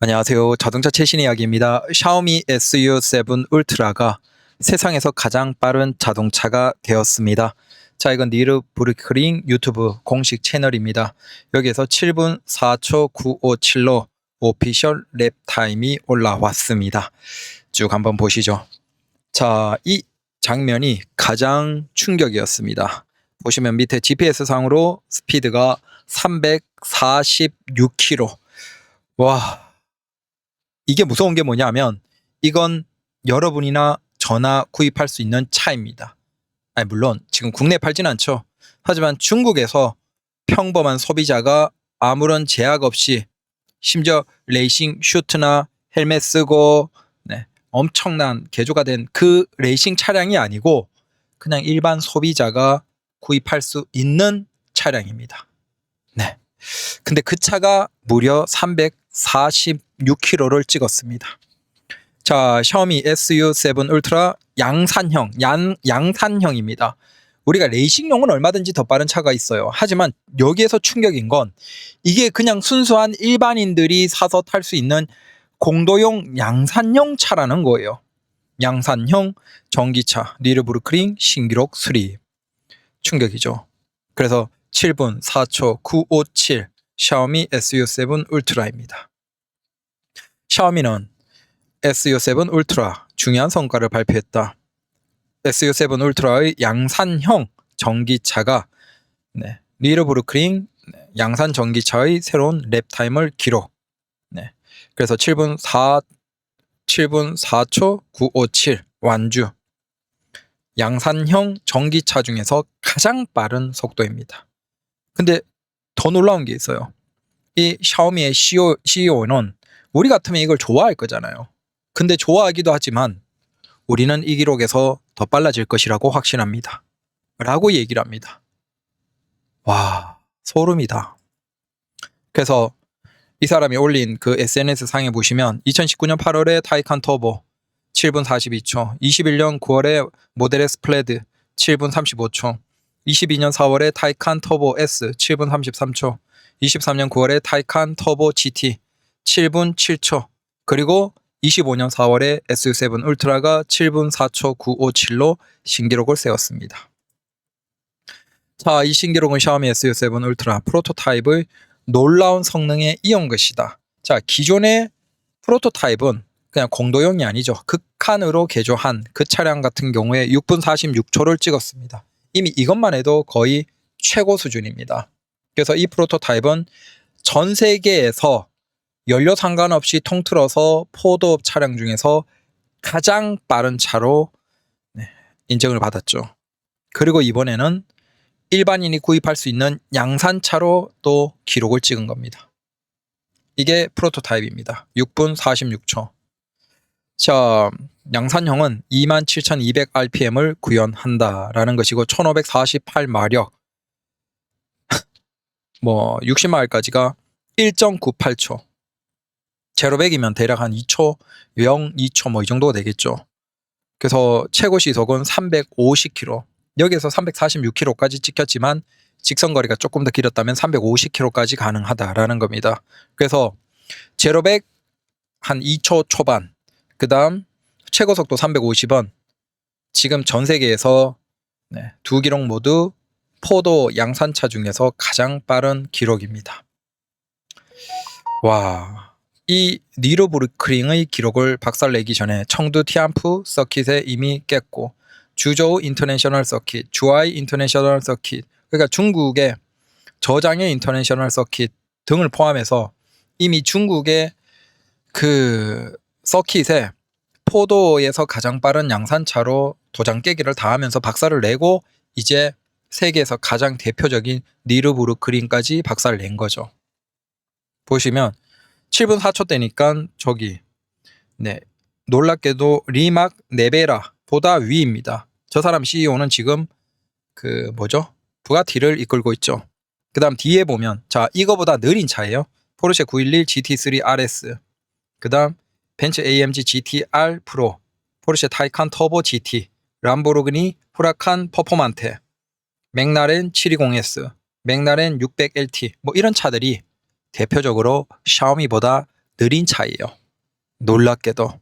안녕하세요. 자동차 최신 이야기입니다. 샤오미 SU7 울트라가 세상에서 가장 빠른 자동차가 되었습니다. 자, 이건 니르부르크링 유튜브 공식 채널입니다. 여기에서 7분 4초 957로 오피셜 랩 타임이 올라왔습니다. 쭉 한번 보시죠. 자, 이 장면이 가장 충격이었습니다. 보시면 밑에 GPS 상으로 스피드가 346km. 와, 이게 무서운 게 뭐냐면 이건 여러분이나 저나 구입할 수 있는 차입니다. 아니, 물론 지금 국내에 팔진 않죠. 하지만 중국에서 평범한 소비자가 아무런 제약 없이, 심지어 레이싱 슈트나 헬멧 쓰고 엄청난 개조가 된 그 레이싱 차량이 아니고 그냥 일반 소비자가 구입할 수 있는 차량입니다. 네. 근데 그 차가 무려 346km를 찍었습니다. 자, 샤오미 SU7 울트라 양산형입니다. 우리가 레이싱용은 얼마든지 더 빠른 차가 있어요. 하지만 여기에서 충격인 건 이게 그냥 순수한 일반인들이 사서 탈 수 있는 공도용 양산형 차라는 거예요. 양산형 전기차 니르부르크링 신기록 수립. 충격이죠. 그래서 7분 4초 957 샤오미 SU7 울트라입니다. 샤오미는 SU7 울트라 중요한 성과를 발표했다. SU7 울트라의 양산형 전기차가 니르부르크링 양산 전기차의 새로운 랩타임을 기록. 그래서 7분 4초 957 완주. 양산형 전기차 중에서 가장 빠른 속도입니다. 근데 더 놀라운 게 있어요. 이 샤오미의 CEO는 우리 같으면 이걸 좋아할 거잖아요. 근데 좋아하기도 하지만 우리는 이 기록에서 더 빨라질 것이라고 확신합니다. 라고 얘기를 합니다. 와, 소름이다. 그래서 이 사람이 올린 그 SNS 상에 보시면 2019년 8월에 타이칸 터보 7분 42초, 21년 9월에 모델 S 플레드 7분 35초, 22년 4월에 타이칸 터보 S 7분 33초, 23년 9월에 타이칸 터보 GT 7분 7초, 그리고 25년 4월에 SU7 울트라가 7분 4초 957로 신기록을 세웠습니다. 자, 이 신기록은 샤오미 SU7 울트라 프로토타입의 놀라운 성능에 이은 것이다. 자, 기존의 프로토타입은 그냥 공도용이 아니죠. 극한으로 개조한 그 차량 같은 경우에 6분 46초를 찍었습니다. 이미 이것만 해도 거의 최고 수준입니다. 그래서 이 프로토타입은 전 세계에서 연료 상관없이 통틀어서 포도업 차량 중에서 가장 빠른 차로 인정을 받았죠. 그리고 이번에는 일반인이 구입할 수 있는 양산차로 또 기록을 찍은 겁니다. 이게 프로토타입입니다. 6분 46초. 자, 양산형은 27,200rpm을 구현한다라는 것이고 1548마력 60마일까지가 1.98초. 제로 100이면 대략 한 2초, 2초 이 정도가 되겠죠. 그래서 최고 시속은 350km. 여기에서 346km까지 찍혔지만 직선거리가 조금 더 길었다면 350km까지 가능하다라는 겁니다. 그래서 제로 100 한 2초 초반, 그 다음 최고 속도 350은 지금 전 세계에서 두 기록 모두 포도 양산차 중에서 가장 빠른 기록입니다. 와, 이 니르부르크링의 기록을 박살내기 전에 청두 티안프 서킷에 이미 깼고 주저우 인터내셔널 서킷, 주아이 인터내셔널 서킷, 그러니까 중국의 저장의 인터내셔널 서킷 등을 포함해서 이미 중국의 그 서킷에 포도에서 가장 빠른 양산차로 도장 깨기를 다 하면서 박살을 내고 이제 세계에서 가장 대표적인 니르부르크링까지 박살을 낸 거죠. 보시면 7분 4초대니까 저기 놀랍게도 리막 네베라보다 위입니다. 저 사람 CEO는 지금 부가티를 이끌고 있죠. 그 다음 뒤에 보면 자, 이거보다 느린 차예요. 포르쉐 911 GT3 RS, 그 다음 벤츠 AMG GT-R 프로, 포르쉐 타이칸 터보 GT, 람보르기니 후라칸 퍼포만테, 맥라렌 720S, 맥라렌 600LT 이런 차들이 대표적으로 샤오미보다 느린 차이에요. 놀랍게도.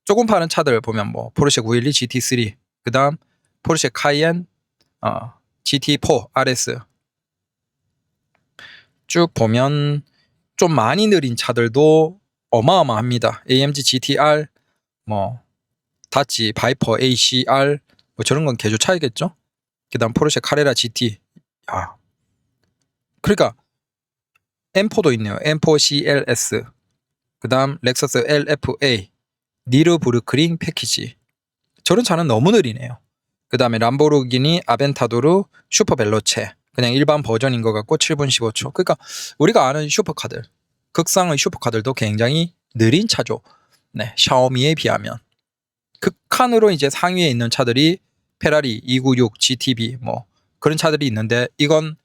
조금 파는 차들 보면 뭐 포르쉐 911 GT3, 그 다음 포르쉐 카이엔 GT4 RS 쭉 보면 좀 많이 느린 차들도 어마어마합니다. AMG GTR, 뭐 다치 바이퍼 ACR, 뭐 저런 건 개조 차이겠죠. 그 다음 포르쉐 카레라 GT. 그러니까 M4도 있네요. M4 CLS. 그 다음 렉서스 LFA, 니르부르크링 패키지. 저런 차는 너무 느리네요. 그 다음에 람보르기니 아벤타도르 슈퍼벨로체. 그냥 일반 버전인 것 같고 7분 15초. 그러니까 우리가 아는 슈퍼카들, 극상의 슈퍼카들도 굉장히 느린 차죠. 네, 샤오미에 비하면. 극한으로 이제 상위에 있는 차들이 페라리 296 GTB 뭐 그런 차들이 있는데, 이건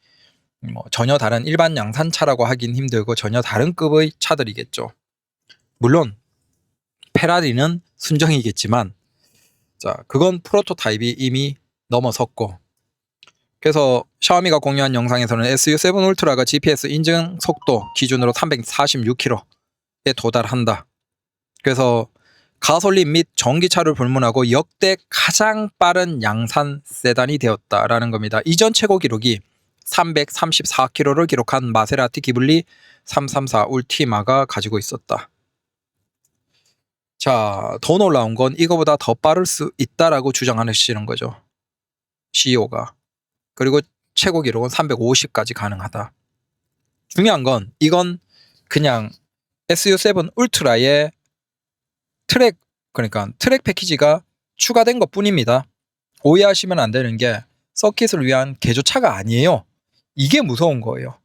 뭐 전혀 다른 일반 양산차라고 하긴 힘들고 전혀 다른 급의 차들이겠죠. 물론 페라리는 순정이겠지만, 자, 그건 프로토타입이 이미 넘어섰고, 그래서 샤오미가 공유한 영상에서는 SU7 울트라가 GPS 인증 속도 기준으로 346km에 도달한다. 그래서 가솔린 및 전기차를 불문하고 역대 가장 빠른 양산 세단이 되었다라는 겁니다. 이전 최고 기록이 334km를 기록한 마세라티 기블리 334 울티마가 가지고 있었다. 자, 더 놀라운 건 이거보다 더 빠를 수 있다라고 주장하시는 거죠, CEO가. 그리고 최고 기록은 350까지 가능하다. 중요한 건 이건 그냥 SU7 울트라의 트랙, 그러니까 트랙 패키지가 추가된 것 뿐입니다. 오해하시면 안 되는 게 서킷을 위한 개조차가 아니에요. 이게 무서운 거예요.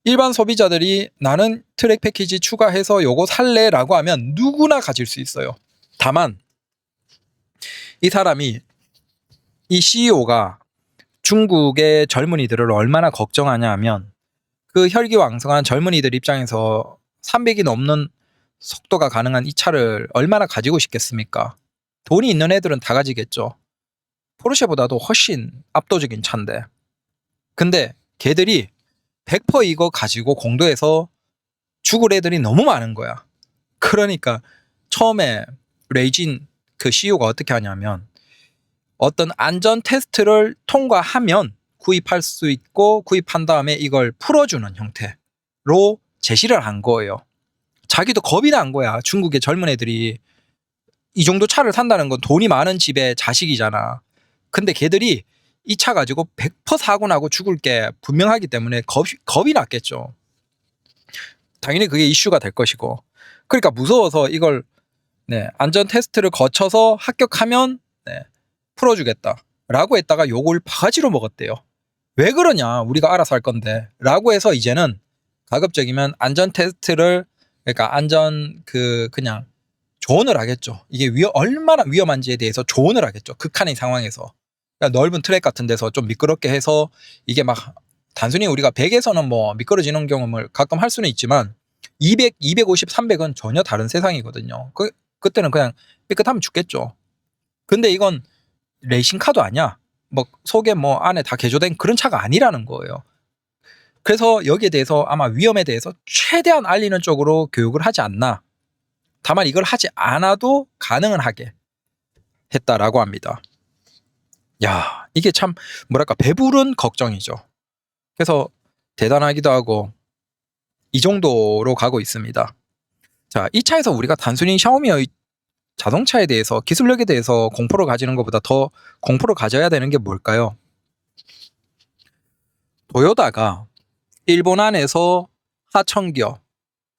일반 소비자들이 나는 트랙 패키지 추가해서 요거 살래 라고 하면 누구나 가질 수 있어요. 다만 이 사람이, 이 CEO가 중국의 젊은이들을 얼마나 걱정하냐 하면, 그 혈기왕성한 젊은이들 입장에서 300이 넘는 속도가 가능한 이 차를 얼마나 가지고 싶겠습니까? 돈이 있는 애들은 다 가지겠죠. 포르쉐보다도 훨씬 압도적인 차인데. 근데 걔들이 100% 이거 가지고 공도에서 죽을 애들이 너무 많은 거야. 그러니까 처음에 레이진 그 CEO가 어떻게 하냐면, 어떤 안전 테스트를 통과하면 구입할 수 있고, 구입한 다음에 이걸 풀어주는 형태로 제시를 한 거예요. 자기도 겁이 난 거야. 중국의 젊은 애들이 이 정도 차를 산다는 건 돈이 많은 집의 자식이잖아. 근데 걔들이 이 차 가지고 100% 사고 나고 죽을 게 분명하기 때문에 겁이 났겠죠. 당연히 그게 이슈가 될 것이고. 그러니까 무서워서 이걸 안전 테스트를 거쳐서 합격하면 풀어주겠다 라고 했다가 욕을 바가지로 먹었대요. 왜 그러냐, 우리가 알아서 할 건데 라고 해서 이제는 가급적이면 안전 테스트를, 그러니까 안전 그냥 조언을 하겠죠. 이게 얼마나 위험한지에 대해서 조언을 하겠죠. 극한의 상황에서. 그러니까 넓은 트랙 같은 데서 좀 미끄럽게 해서, 이게 막 단순히 우리가 100에서는 뭐 미끄러지는 경험을 가끔 할 수는 있지만 200, 250, 300은 전혀 다른 세상이거든요. 그때는 그냥 삐끗하면 죽겠죠. 근데 이건 레이싱카도 아니야. 뭐 속에 뭐 안에 다 개조된 그런 차가 아니라는 거예요. 그래서 여기에 대해서 아마 위험에 대해서 최대한 알리는 쪽으로 교육을 하지 않나. 다만 이걸 하지 않아도 가능은 하게 했다라고 합니다. 야, 이게 참 뭐랄까 배부른 걱정이죠. 그래서 대단하기도 하고 이 정도로 가고 있습니다. 자, 이 차에서 우리가 단순히 샤오미의 자동차에 대해서, 기술력에 대해서 공포를 가지는 것보다 더 공포를 가져야 되는 게 뭘까요? 도요타가 일본 안에서 하청기업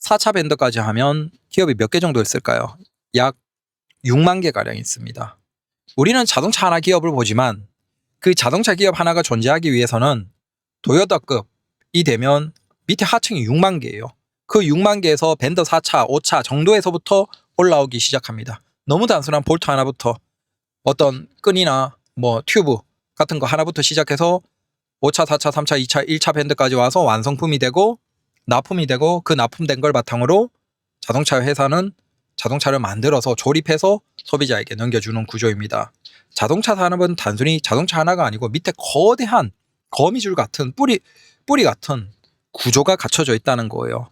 4차 밴더까지 하면 기업이 몇 개 정도 있을까요? 약 6만 개 가량 있습니다. 우리는 자동차 하나 기업을 보지만 그 자동차 기업 하나가 존재하기 위해서는 도요타급이 되면 밑에 하청이 6만 개예요. 그 6만 개에서 밴더 4차, 5차 정도에서부터 올라오기 시작합니다. 너무 단순한 볼트 하나부터, 어떤 끈이나 뭐 튜브 같은 거 하나부터 시작해서 5차, 4차, 3차, 2차, 1차 밴드까지 와서 완성품이 되고 납품이 되고, 그 납품된 걸 바탕으로 자동차 회사는 자동차를 만들어서 조립해서 소비자에게 넘겨주는 구조입니다. 자동차 산업은 단순히 자동차 하나가 아니고 밑에 거대한 거미줄 같은 뿌리 같은 구조가 갖춰져 있다는 거예요.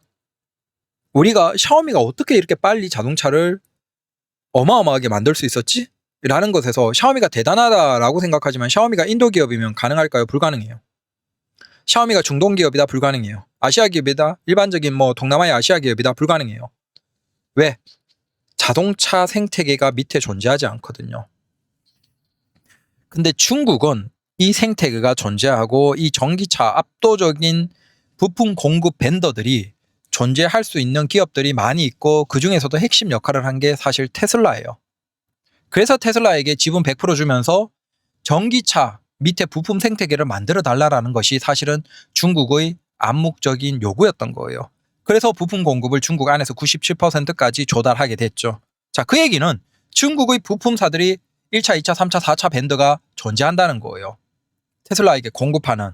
우리가 샤오미가 어떻게 이렇게 빨리 자동차를 어마어마하게 만들 수 있었지? 라는 것에서 샤오미가 대단하다라고 생각하지만 샤오미가 인도 기업이면 가능할까요? 불가능해요. 샤오미가 중동 기업이다? 불가능해요. 아시아 기업이다? 일반적인 동남아의 아시아 기업이다? 불가능해요. 왜? 자동차 생태계가 밑에 존재하지 않거든요. 근데 중국은 이 생태계가 존재하고 이 전기차 압도적인 부품 공급 벤더들이 존재할 수 있는 기업들이 많이 있고 그 중에서도 핵심 역할을 한 게 사실 테슬라예요. 그래서 테슬라에게 지분 100% 주면서 전기차 밑에 부품 생태계를 만들어 달라는 것이 사실은 중국의 암묵적인 요구였던 거예요. 그래서 부품 공급을 중국 안에서 97%까지 조달하게 됐죠. 자, 그 얘기는 중국의 부품사들이 1차, 2차, 3차, 4차 밴드가 존재한다는 거예요. 테슬라에게 공급하는.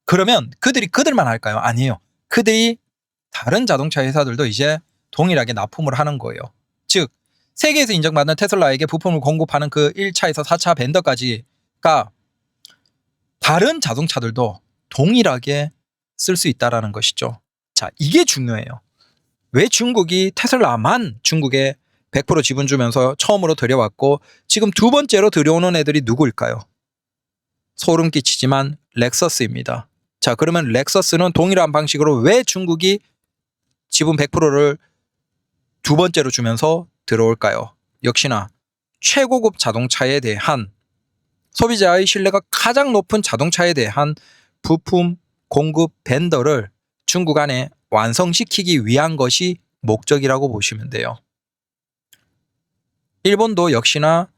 그러면 그들만 할까요? 아니에요. 그들이 다른 자동차 회사들도 이제 동일하게 납품을 하는 거예요. 즉 세계에서 인정받는 테슬라에게 부품을 공급하는 그 1차에서 4차 밴더까지가 다른 자동차들도 동일하게 쓸 수 있다는 것이죠. 자, 이게 중요해요. 왜 중국이 테슬라만 중국에 100% 지분 주면서 처음으로 들여왔고 지금 두 번째로 들여오는 애들이 누구일까요? 소름 끼치지만 렉서스입니다. 자, 그러면 렉서스는 동일한 방식으로 왜 중국이 지분 100%를 두 번째로 주면서 들어올까요? 역시나 최고급 자동차에 대한 소비자의 신뢰가 가장 높은 자동차에 대한 부품 공급 벤더를 중국 안에 완성시키기 위한 것이 목적이라고 보시면 돼요. 일본도 역시나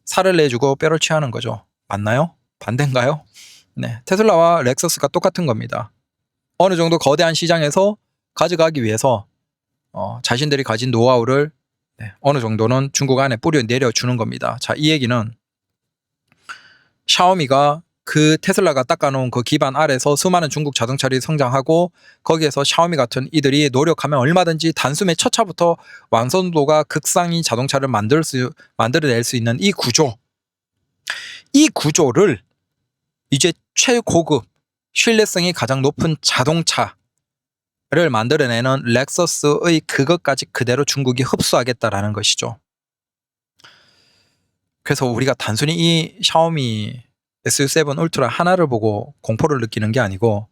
살을 내주고 뼈를 취하는 거죠. 맞나요? 반대인가요? 테슬라와 렉서스가 똑같은 겁니다. 어느 정도 거대한 시장에서 가져가기 위해서 자신들이 가진 노하우를 어느 정도는 중국 안에 뿌려 내려주는 겁니다. 자, 이 얘기는 샤오미가 그 테슬라가 닦아놓은 그 기반 아래서 수많은 중국 자동차들이 성장하고 거기에서 샤오미 같은 이들이 노력하면 얼마든지 단숨에 첫 차부터 완성도가 극상인 자동차를 만들어낼 수 있는 이 구조를 이제 최고급 신뢰성이 가장 높은 자동차를 만들어내는 렉서스의 그것까지 그대로 중국이 흡수하겠다라는 것이죠. 그래서 우리가 단순히 이 샤오미 SU7 울트라 하나를 보고 공포를 느끼는 게 아니고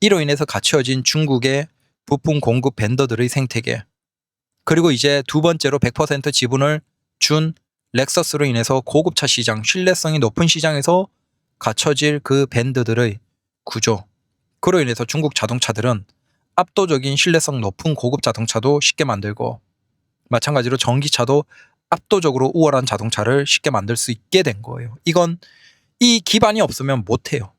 이로 인해서 갖춰진 중국의 부품 공급 벤더들의 생태계, 그리고 이제 두 번째로 100% 지분을 준 렉서스로 인해서 고급차 시장, 신뢰성이 높은 시장에서 갖춰질 그 밴드들의 구조, 그로 인해서 중국 자동차들은 압도적인 신뢰성 높은 고급 자동차도 쉽게 만들고 마찬가지로 전기차도 압도적으로 우월한 자동차를 쉽게 만들 수 있게 된 거예요. 이건 이 기반이 없으면 못해요.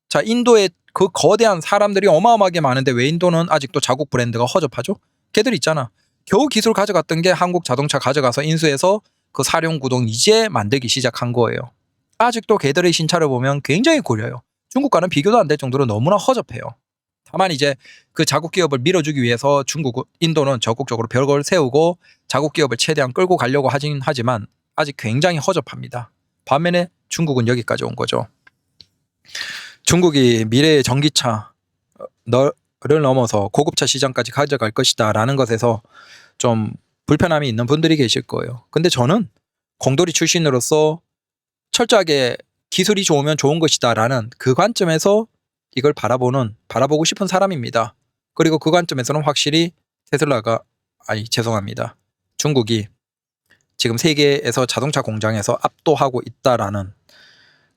자, 인도에 그 거대한 사람들이 어마어마하게 많은데 왜 인도는 아직도 자국 브랜드가 허접하죠? 걔들 있잖아. 겨우 기술 가져갔던 게 한국 자동차 가져가서 인수해서 그 사륜구동 이제 만들기 시작한 거예요. 아직도 걔들의 신차를 보면 굉장히 구려요. 중국과는 비교도 안 될 정도로 너무나 허접해요. 다만 이제 그 자국 기업을 밀어주기 위해서 인도는 적극적으로 벽을 세우고 자국 기업을 최대한 끌고 가려고 하긴 하지만 아직 굉장히 허접합니다. 반면에 중국은 여기까지 온 거죠. 중국이 미래의 전기차를 넘어서 고급차 시장까지 가져갈 것이다 라는 것에서 좀 불편함이 있는 분들이 계실 거예요. 근데 저는 공돌이 출신으로서 철저하게 기술이 좋으면 좋은 것이다 라는 그 관점에서 이걸 바라보고 싶은 사람입니다. 그리고 그 관점에서는 확실히 중국이 지금 세계에서 자동차 공장에서 압도하고 있다라는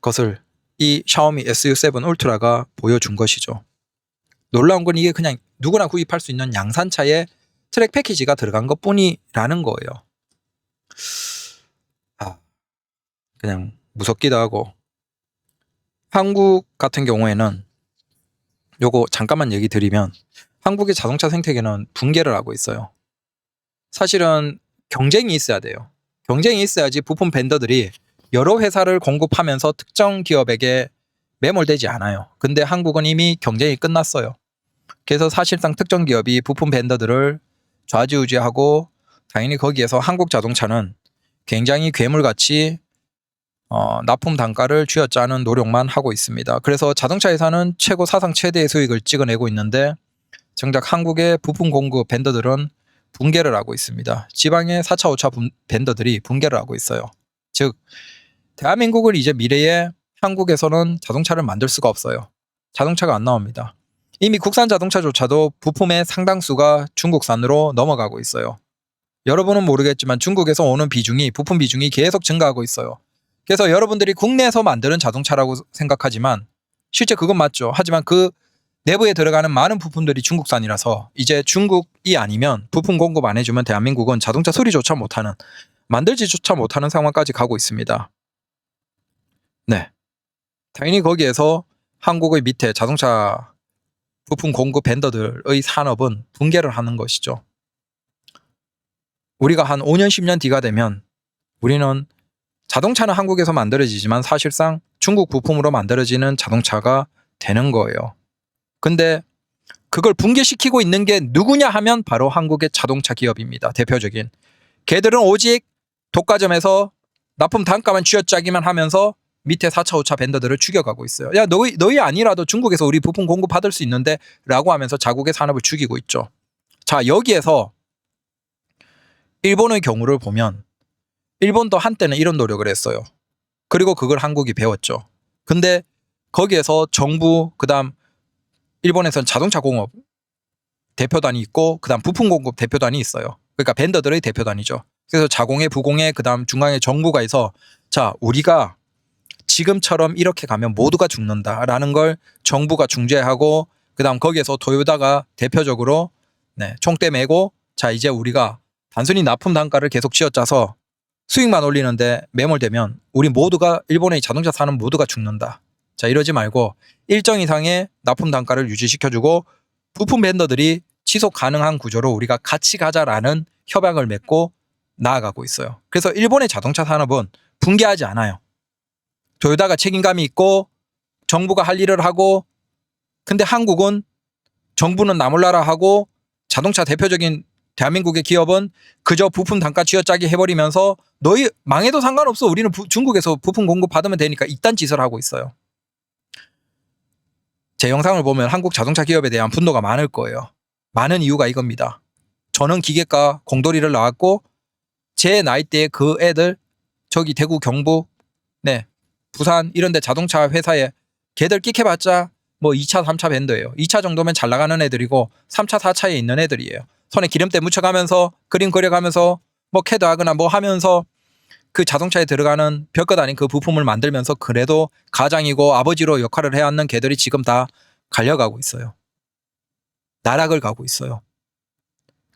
것을 이 샤오미 SU7 울트라가 보여준 것이죠. 놀라운 건 이게 그냥 누구나 구입할 수 있는 양산차에 트랙 패키지가 들어간 것 뿐이라는 거예요. 그냥 무섭기도 하고. 한국 같은 경우에는 요거 잠깐만 얘기 드리면 한국의 자동차 생태계는 붕괴를 하고 있어요. 사실은 경쟁이 있어야 돼요. 경쟁이 있어야지 부품 벤더들이 여러 회사를 공급하면서 특정 기업에게 매몰되지 않아요. 근데 한국은 이미 경쟁이 끝났어요. 그래서 사실상 특정 기업이 부품 벤더들을 좌지우지하고 당연히 거기에서 한국 자동차는 굉장히 괴물같이 납품 단가를 쥐어짜는 노력만 하고 있습니다. 그래서 자동차 회사는 사상 최대의 수익을 찍어내고 있는데 정작 한국의 부품 공급 벤더들은 붕괴를 하고 있습니다. 지방의 4차, 5차 벤더들이 붕괴를 하고 있어요. 즉 대한민국을 이제 미래에 한국에서는 자동차를 만들 수가 없어요. 자동차가 안 나옵니다. 이미 국산 자동차조차도 부품의 상당수가 중국산으로 넘어가고 있어요. 여러분은 모르겠지만 중국에서 오는 부품 비중이 계속 증가하고 있어요. 그래서 여러분들이 국내에서 만드는 자동차라고 생각하지만 실제 그건 맞죠. 하지만 그 내부에 들어가는 많은 부품들이 중국산이라서 이제 중국이 아니면 부품 공급 안 해주면 대한민국은 자동차 수리조차 못하는, 만들지조차 못하는 상황까지 가고 있습니다. 네, 당연히 거기에서 한국의 밑에 자동차 부품 공급 벤더들의 산업은 붕괴를 하는 것이죠. 우리가 한 5년 10년 뒤가 되면 우리는 자동차는 한국에서 만들어지지만 사실상 중국 부품으로 만들어지는 자동차가 되는 거예요. 근데 그걸 붕괴시키고 있는 게 누구냐 하면 바로 한국의 자동차 기업입니다. 대표적인. 걔들은 오직 독과점에서 납품 단가만 쥐어짜기만 하면서 밑에 4차, 5차 벤더들을 죽여가고 있어요. 야, 너희 아니라도 중국에서 우리 부품 공급받을 수 있는데 라고 하면서 자국의 산업을 죽이고 있죠. 자, 여기에서 일본의 경우를 보면 일본도 한때는 이런 노력을 했어요. 그리고 그걸 한국이 배웠죠. 근데 거기에서 정부, 그다음 일본에서는 자동차 공업 대표단이 있고 그다음 부품 공급 대표단이 있어요. 그러니까 벤더들의 대표단이죠. 그래서 자공회, 부공회, 그다음 중앙에 정부가 있어 자, 우리가 지금처럼 이렇게 가면 모두가 죽는다라는 걸 정부가 중재하고 그다음 거기에서 토요타가 대표적으로 총대 메고 자, 이제 우리가 단순히 납품 단가를 계속 쥐어짜서 수익만 올리는데 매몰되면 우리 모두가 일본의 자동차 사는 모두가 죽는다. 자, 이러지 말고 일정 이상의 납품 단가를 유지시켜주고 부품 벤더들이 지속 가능한 구조로 우리가 같이 가자라는 협약을 맺고 나아가고 있어요. 그래서 일본의 자동차 산업은 붕괴하지 않아요. 토요타가 책임감이 있고 정부가 할 일을 하고, 근데 한국은 정부는 나몰라라 하고 자동차 대표적인 대한민국의 기업은 그저 부품 단가 쥐어짜기 해버리면서 너희 망해도 상관없어. 우리는 중국에서 부품 공급 받으면 되니까 이딴 짓을 하고 있어요. 제 영상을 보면 한국 자동차 기업에 대한 분노가 많을 거예요. 많은 이유가 이겁니다. 저는 기계과 공돌이를 나왔고 제 나이대에 그 애들 저기 대구 경북 부산 이런 데 자동차 회사에 걔들 끽해봤자 뭐 2차 3차 벤더예요. 2차 정도면 잘 나가는 애들이고 3차 4차에 있는 애들이에요. 손에 기름때 묻혀가면서 그림 그려가면서 뭐 캐드 하거나 뭐 하면서 그 자동차에 들어가는 별것 아닌 그 부품을 만들면서 그래도 가장이고 아버지로 역할을 해왔는 걔들이 지금 다 갈려가고 있어요. 나락을 가고 있어요.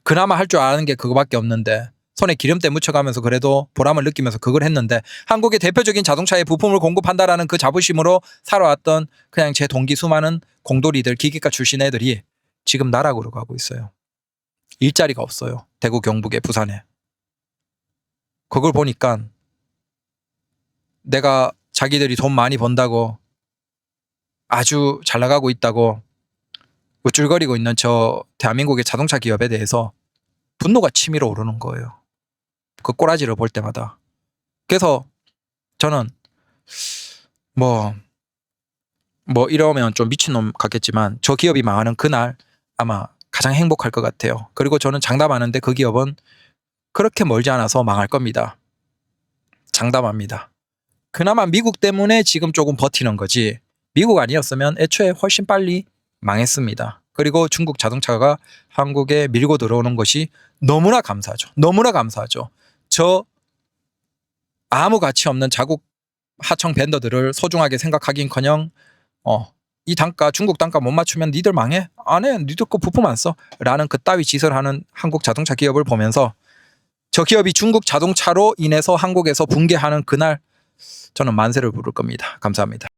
그나마 할 줄 아는 게 그거밖에 없는데 손에 기름때 묻혀가면서 그래도 보람을 느끼면서 그걸 했는데 한국의 대표적인 자동차에 부품을 공급한다라는 그 자부심으로 살아왔던 그냥 제 동기 수많은 공돌이들, 기계과 출신 애들이 지금 나락으로 가고 있어요. 일자리가 없어요. 대구 경북에 부산에. 그걸 보니까 내가 자기들이 돈 많이 번다고 아주 잘 나가고 있다고 우쭐거리고 있는 저 대한민국의 자동차 기업에 대해서 분노가 치밀어 오르는 거예요. 그 꼬라지를 볼 때마다. 그래서 저는 뭐 이러면 좀 미친놈 같겠지만 저 기업이 망하는 그날 아마 가장 행복할 것 같아요. 그리고 저는 장담하는데 그 기업은 그렇게 멀지 않아서 망할 겁니다. 장담합니다. 그나마 미국 때문에 지금 조금 버티는 거지 미국 아니었으면 애초에 훨씬 빨리 망했습니다. 그리고 중국 자동차가 한국에 밀고 들어오는 것이 너무나 감사하죠. 너무나 감사하죠. 저 아무 가치 없는 자국 하청 벤더들을 소중하게 생각하긴커녕 이 단가 중국 단가 못 맞추면 니들 망해? 안 해. 니들 거 부품 안 써. 라는 그따위 짓을 하는 한국 자동차 기업을 보면서 저 기업이 중국 자동차로 인해서 한국에서 붕괴하는 그날 저는 만세를 부를 겁니다. 감사합니다.